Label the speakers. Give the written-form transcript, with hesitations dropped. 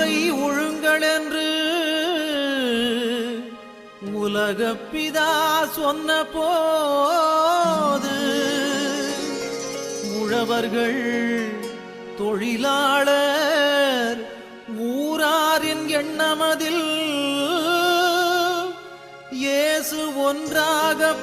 Speaker 1: உலகத்தை ஒழுங்கள் என்று உலகப்பிதா சொன்ன போது உழவர்கள் தொழிலாளர் ஊராரின் எண்ணமதில் இயேசு ஒன்றாக